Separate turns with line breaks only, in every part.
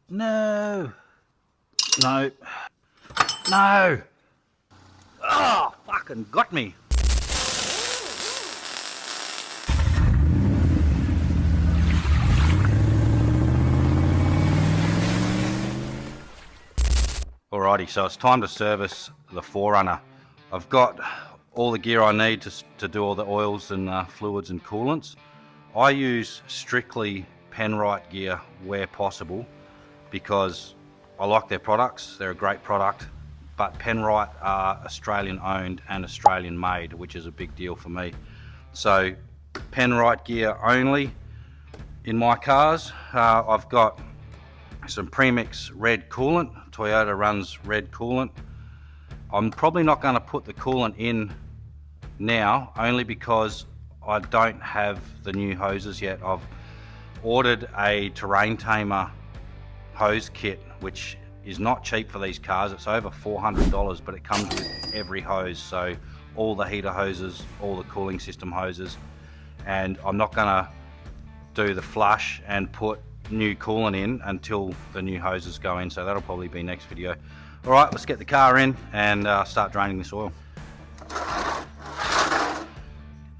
No. No. No. Oh, fucking got me. Alrighty, so it's time to service the 4runner. I've got all the gear I need to do all the oils and fluids and coolants. I use strictly Penrite gear where possible because I like their products. They're a great product, but Penrite are Australian owned and Australian made, which is a big deal for me. So Penrite gear only in my cars. I've got some premix red coolant. Toyota runs red coolant. I'm probably not going to put the coolant in now, only because I don't have the new hoses yet. I've ordered a terrain tamer hose kit, which is not cheap for these cars. It's over $400, but it comes with every hose, so all the heater hoses, all the cooling system hoses, and I'm not going to do the flush and put new coolant in until the new hoses go in, so that'll probably be next video. All right, let's get the car in and start draining this oil. Get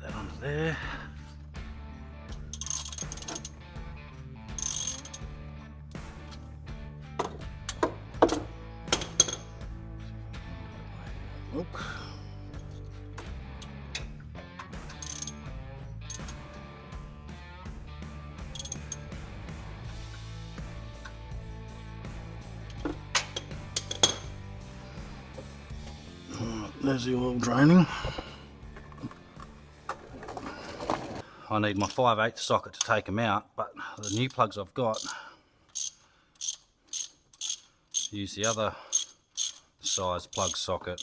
that onto there. Oop. There's the oil draining. I need my 5/8 socket to take them out, but the new plugs I've got use the other size plug socket.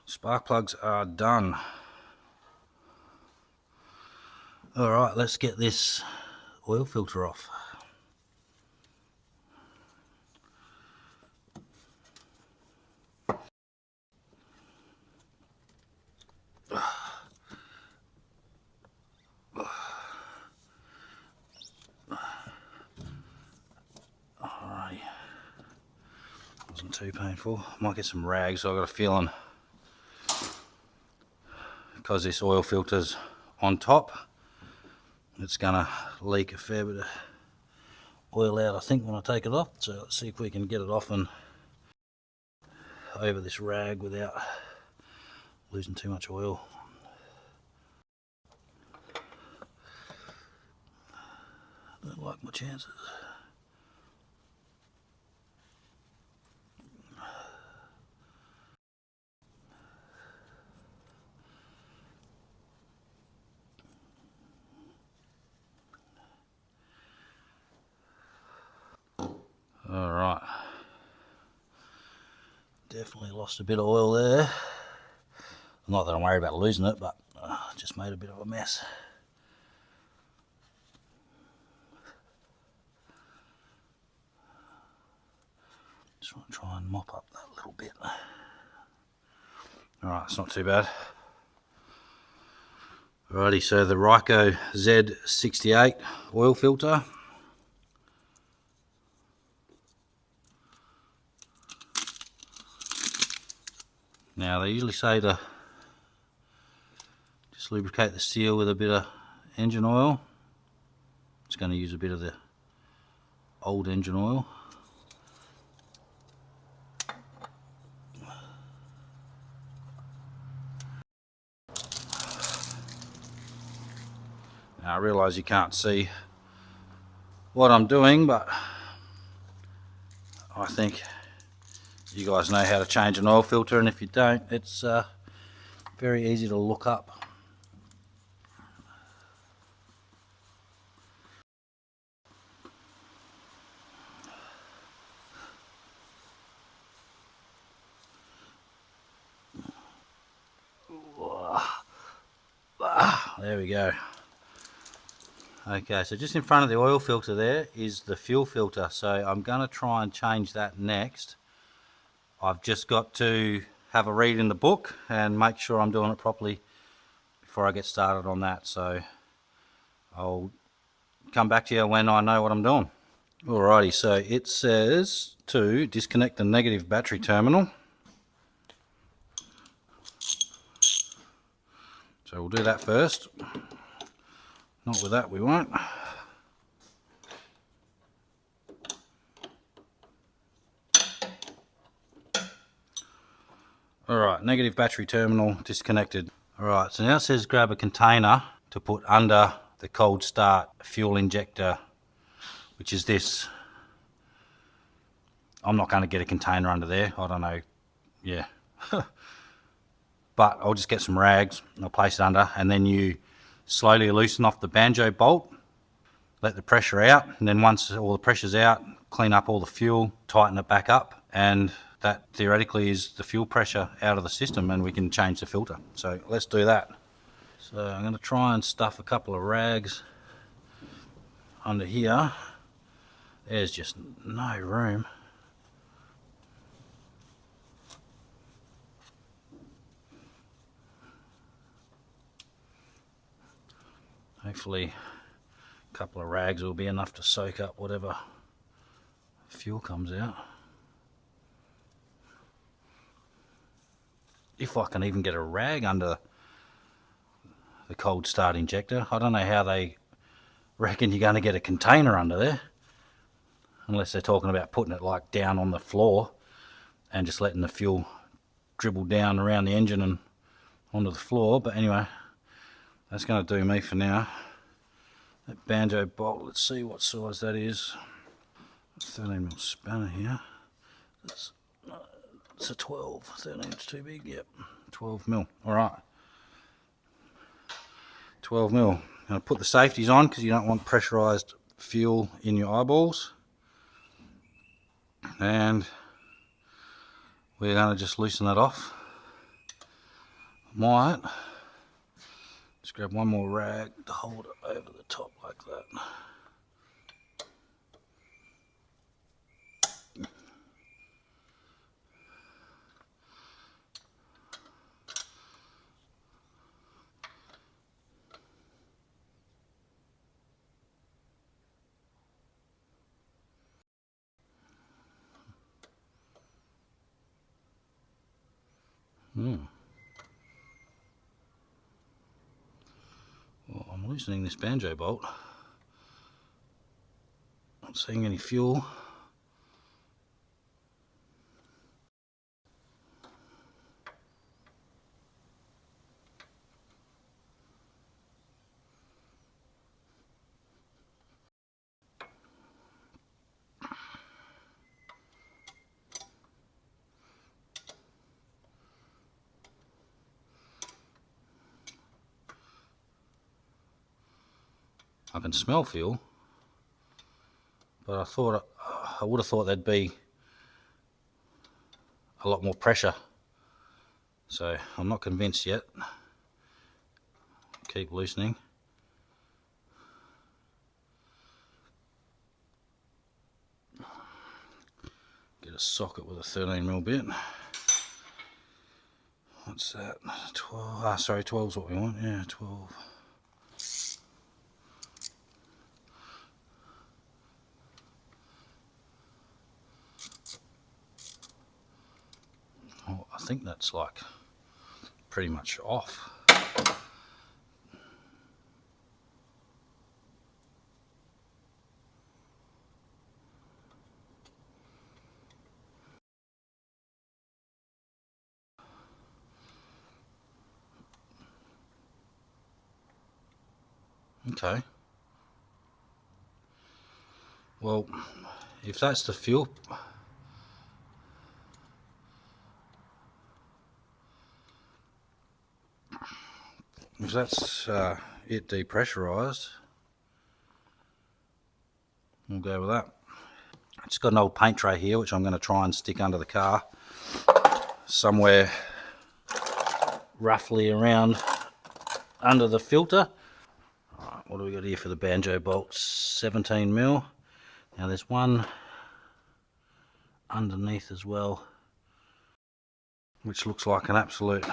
Spark plugs are done. All right, let's get this oil filter off. Alrighty, wasn't too painful. Might get some rags. I've got a feeling because this oil filter's on top, it's gonna leak a fair bit of oil out, I think, when I take it off. So let's see if we can get it off and over this rag without losing too much oil. Don't like my chances. All right, definitely lost a bit of oil there. Not that I'm worried about losing it, but just made a bit of a mess. Just want to try and mop up that little bit. Alright, it's not too bad. Alrighty, so the Ryco Z68 oil filter. Now they usually say to just lubricate the seal with a bit of engine oil. It's going to use a bit of the old engine oil. Now I realise you can't see what I'm doing, but I think you guys know how to change an oil filter, and if you don't, it's very easy to look up. There we go. Okay, so just in front of the oil filter there is the fuel filter, so I'm going to try and change that next. I've just got to have a read in the book and make sure I'm doing it properly before I get started on that, so I'll come back to you when I know what I'm doing. Alrighty, so it says to disconnect the negative battery terminal. So we'll do that first. Not with that, we won't. Alright, negative battery terminal disconnected. Alright, so now it says grab a container to put under the cold start fuel injector, which is this. I'm not going to get a container under there, I don't know, yeah. But I'll just get some rags and I'll place it under, and then you slowly loosen off the banjo bolt, let the pressure out, and then once all the pressure's out, clean up all the fuel, tighten it back up, and that theoretically is the fuel pressure out of the system, and we can change the filter. So let's do that. So I'm going to try and stuff a couple of rags under here. There's just no room. Hopefully a couple of rags will be enough to soak up whatever fuel comes out. If I can even get a rag under the cold start injector. I don't know how they reckon you're going to get a container under there, unless they're talking about putting it like down on the floor and just letting the fuel dribble down around the engine and onto the floor. But anyway, that's going to do me for now. That banjo bolt, let's see what size that is. 13mm spanner here. It's a 12. 13's too big. Yep, 12mm. All right, 12mm. I'm going to put the safeties on because you don't want pressurized fuel in your eyeballs. And we're going to just loosen that off. Might just grab one more rag to hold it over the top like that. Well, I'm loosening this banjo bolt. Not seeing any fuel. I can smell fuel, but I would have thought there'd be a lot more pressure, so I'm not convinced yet. Keep loosening. Get a socket with a 13mm bit. What's that? 12. Sorry, 12's what we want. Yeah, 12. Oh, I think that's like pretty much off. Okay. Well, if that's the fuel, if that's it depressurized, we'll go with that. It's got an old paint tray here, which I'm going to try and stick under the car somewhere roughly around under the filter. Alright, what do we got here for the banjo bolts? 17mm. Now there's one underneath as well, which looks like an absolute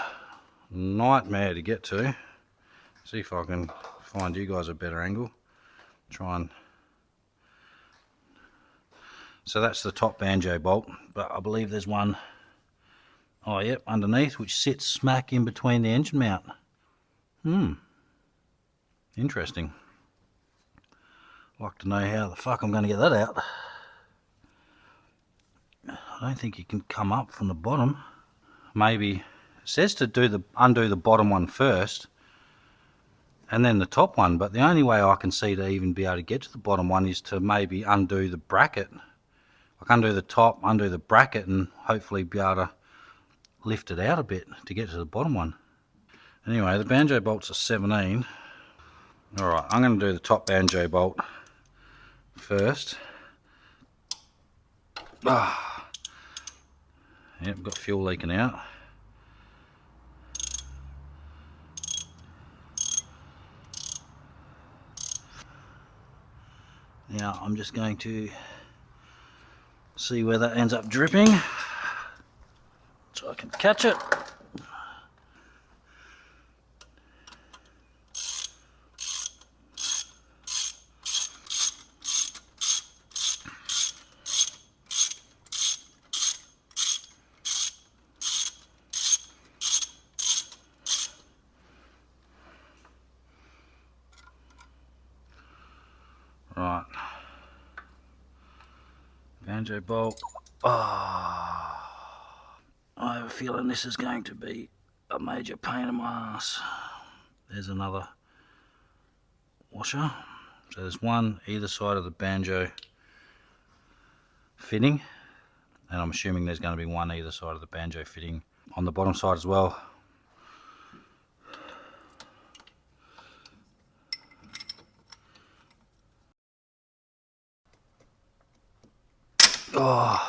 nightmare to get to. See if I can find you guys a better angle. Try and... So that's the top banjo bolt, but I believe there's one, oh yep, underneath, which sits smack in between the engine mount. Interesting. I'd like to know how the fuck I'm going to get that out. I don't think you can come up from the bottom. Maybe it says to undo the bottom one first and then the top one, but the only way I can see to even be able to get to the bottom one is to maybe undo the bracket. Like undo the top, undo the bracket, and hopefully be able to lift it out a bit to get to the bottom one. Anyway, the banjo bolts are 17. Alright, I'm going to do the top banjo bolt first. Yep, got fuel leaking out. Now I'm just going to see where that ends up dripping so I can catch it. Right, banjo bolt. I have a feeling this is going to be a major pain in my ass. There's another washer. So there's one either side of the banjo fitting, and I'm assuming there's going to be one either side of the banjo fitting on the bottom side as well. Oh.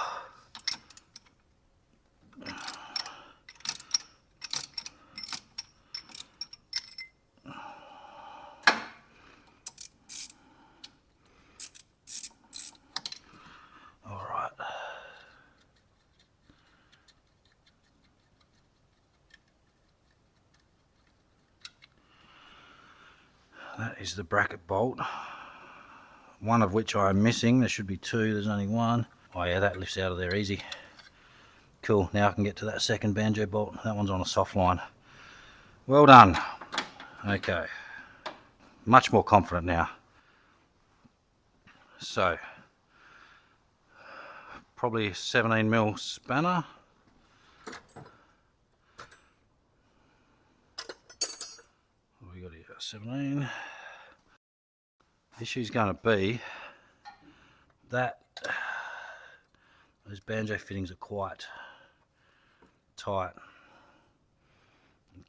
All right. That is the bracket bolt, one of which I'm missing. There should be two, there's only one. Oh yeah, that lifts out of there easy. Cool, now I can get to that second banjo bolt. That one's on a soft line. Well done. Okay, much more confident now. So, probably a 17mm spanner. What we got here? 17. The issue's going to be that those banjo fittings are quite tight.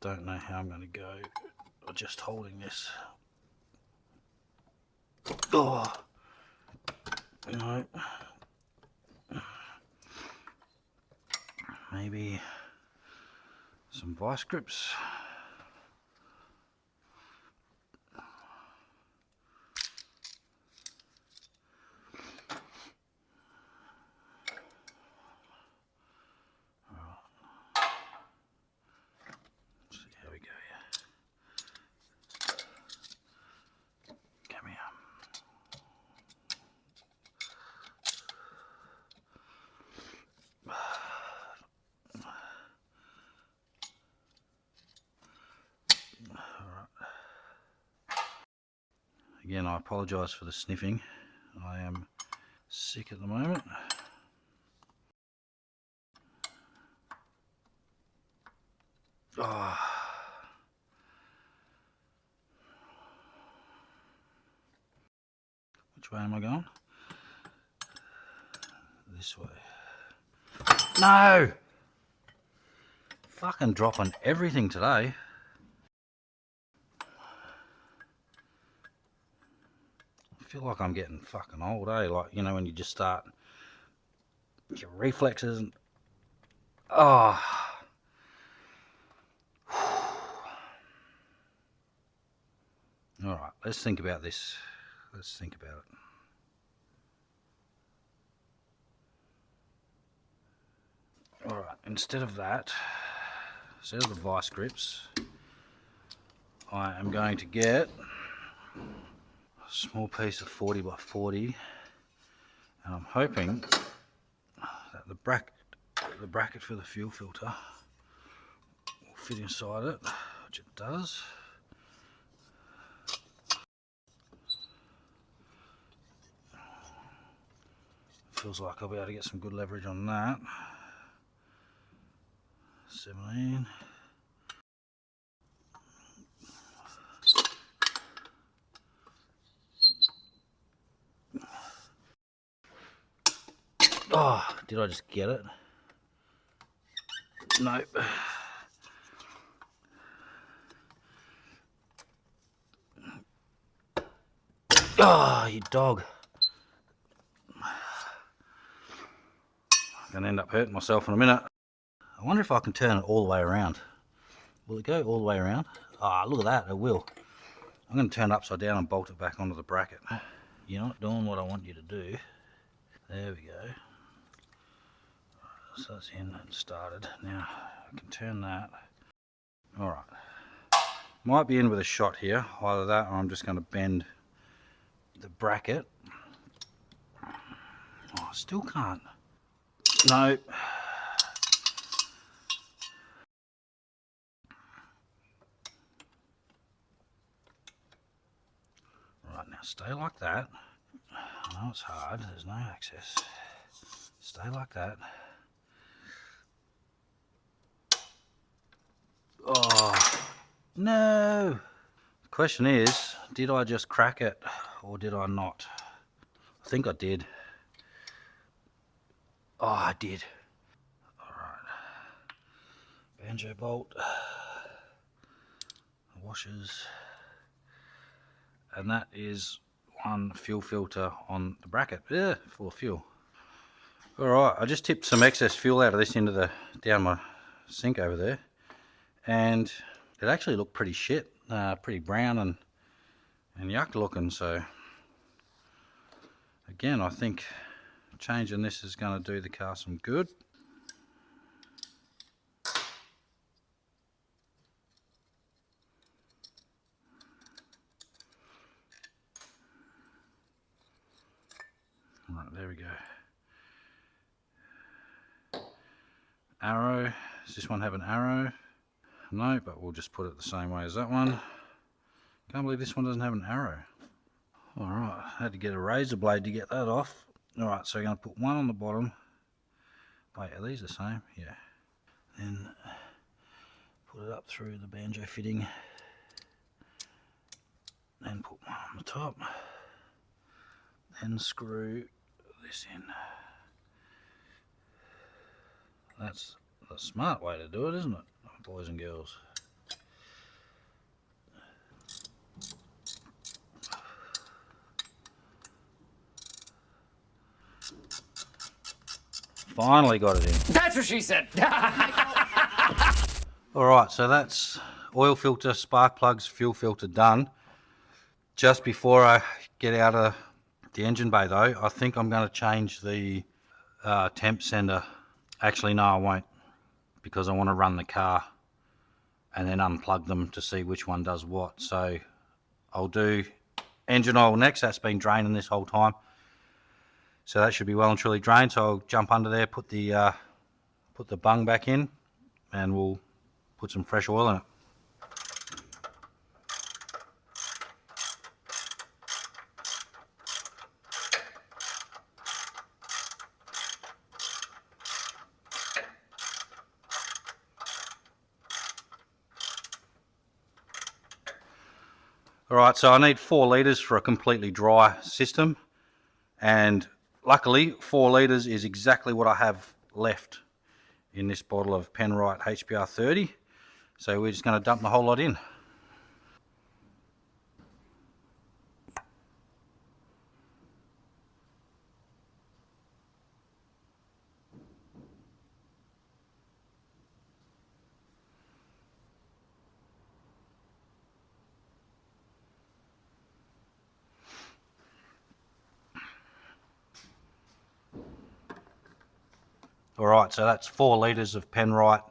Don't know how I'm going to go just holding this. Oh no, maybe some vice grips. Again, I apologise for the sniffing. I am sick at the moment. Oh. Which way am I going? This way. No! Fucking dropping everything today. I feel like I'm getting fucking old, eh? Like, you know, when you just start, your reflexes and... Oh. Alright, let's think about this. Let's think about it. Alright, instead of that, instead of the vice grips, I am going to get a small piece of 40 by 40, and I'm hoping that the bracket for the fuel filter will fit inside it, which it does. Feels like I'll be able to get some good leverage on that. 17. Oh, did I just get it? Nope. Oh, you dog. I'm going to end up hurting myself in a minute. I wonder if I can turn it all the way around. Will it go all the way around? Ah, oh, look at that, it will. I'm going to turn it upside down and bolt it back onto the bracket. You're not doing what I want you to do. There we go. So that's in and started. Now I can turn that. Alright. Might be in with a shot here. Either that or I'm just going to bend the bracket. Oh, I still can't. No. Right, now stay like that. I know it's hard, there's no access. Stay like that. Oh, no. The question is, did I just crack it or did I not? I think I did. Oh, I did. Alright. Banjo bolt. Washers. And that is one fuel filter on the bracket. Yeah, full of fuel. Alright, I just tipped some excess fuel out of this into the down my sink over there. And it actually looked pretty shit. Pretty brown and yuck looking, so again I think changing this is going to do the car some good. Right, there we go. Arrow, does this one have an arrow? No, but we'll just put it the same way as that one. Can't believe this one doesn't have an arrow. Alright, I had to get a razor blade to get that off. Alright, so we're going to put one on the bottom. Wait, are these the same? Yeah. Then put it up through the banjo fitting. Then put one on the top. Then screw this in. That's the smart way to do it, isn't it, boys and girls? Finally got it in.
That's what she said.
Alright, so that's oil filter, spark plugs, fuel filter done. Just before I get out of the engine bay though, I think I'm going to change the temp sender. Actually no, I won't, because I want to run the car and then unplug them to see which one does what. So I'll do engine oil next. That's been draining this whole time, so that should be well and truly drained. So I'll jump under there, put the bung back in, and we'll put some fresh oil in it. Alright, so I need 4 litres for a completely dry system, and luckily 4 litres is exactly what I have left in this bottle of Penrite HPR 30, so we're just going to dump the whole lot in. Alright, so that's 4 litres of Penrite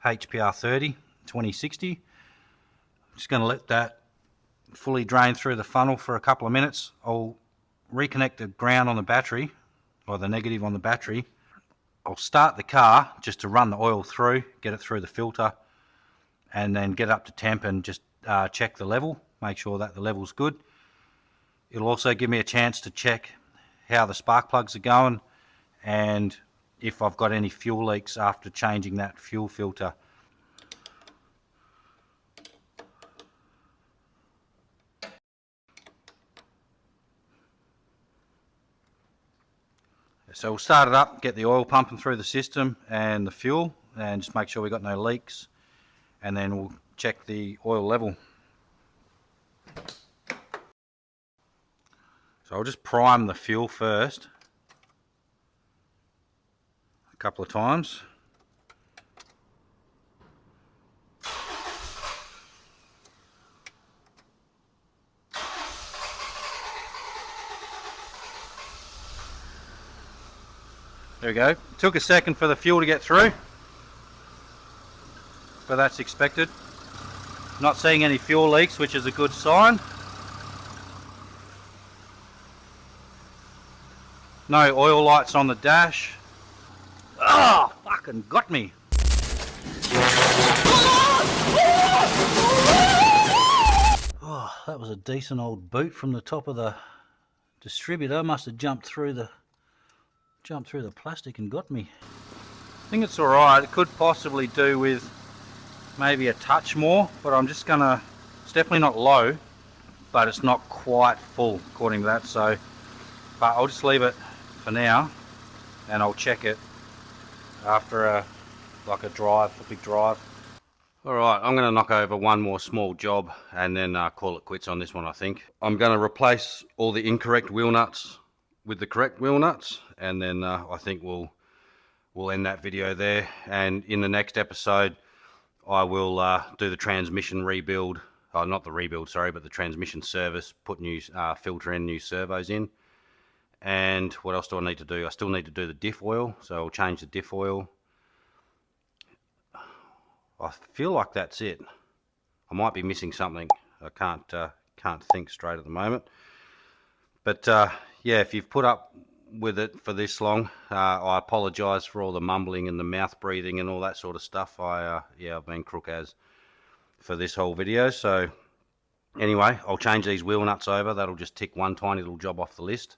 HPR 30 2060. I'm just going to let that fully drain through the funnel for a couple of minutes. I'll reconnect the ground on the battery, or the negative on the battery. I'll start the car just to run the oil through, get it through the filter, and then get up to temp and just check the level, make sure that the level's good. It'll also give me a chance to check how the spark plugs are going and if I've got any fuel leaks after changing that fuel filter. So we'll start it up, get the oil pumping through the system and the fuel, and just make sure we've got no leaks, and then we'll check the oil level. So I'll just prime the fuel first a couple of times. There we go. It took a second for the fuel to get through, but that's expected. Not seeing any fuel leaks, which is a good sign. No oil lights on the dash. Oh, fucking got me. Oh, that was a decent old boot from the top of the distributor. Must have jumped through the plastic and got me. I think it's alright. It could possibly do with maybe a touch more, but I'm just gonna, it's definitely not low, but it's not quite full according to that, so, but I'll just leave it for now and I'll check it after a big drive. Alright, I'm going to knock over one more small job and then call it quits on this one. I think I'm going to replace all the incorrect wheel nuts with the correct wheel nuts, and then I think we'll end that video there, and in the next episode I will do the transmission rebuild, not the rebuild, sorry, but the transmission service, put new filter in, new servos in. And what else do I need to do? I still need to do the diff oil, so I'll change the diff oil. I feel like that's it. I might be missing something. I can't think straight at the moment. But yeah, if you've put up with it for this long, I apologise for all the mumbling and the mouth breathing and all that sort of stuff. Yeah, I've been crook as for this whole video. So anyway, I'll change these wheel nuts over. That'll just tick one tiny little job off the list.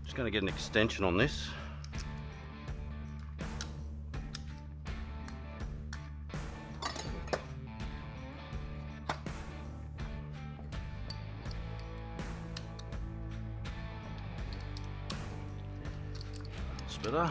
Just going to get an extension on this. That's better.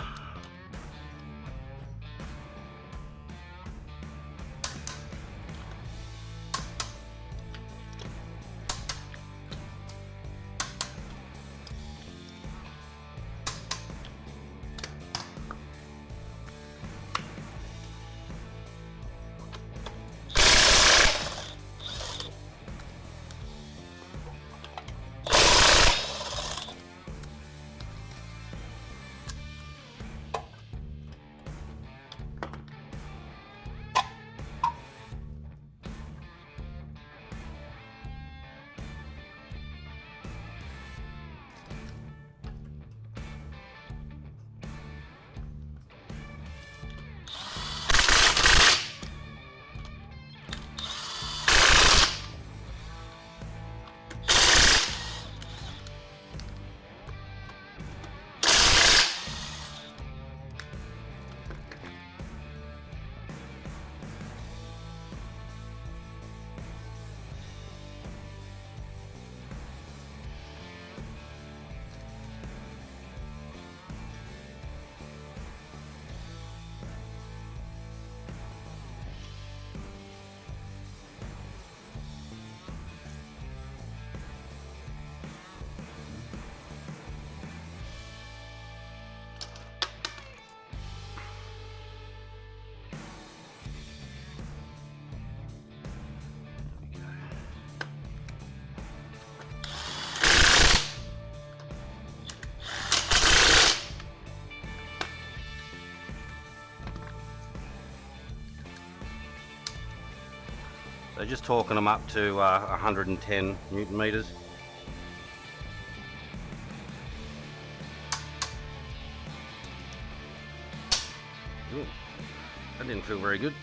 So just torquing them up to 110 Newton meters. Ooh, that didn't feel very good.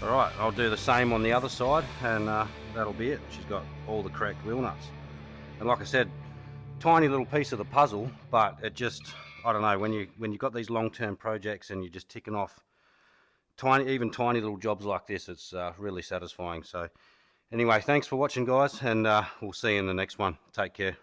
Alright, I'll do the same on the other side, and that'll be it. She's got all the correct wheel nuts. And like I said, tiny little piece of the puzzle, but it just, I don't know, when you've got these long-term projects and you're just ticking off even tiny little jobs like this, it's really satisfying. So anyway, thanks for watching, guys, and we'll see you in the next one. Take care.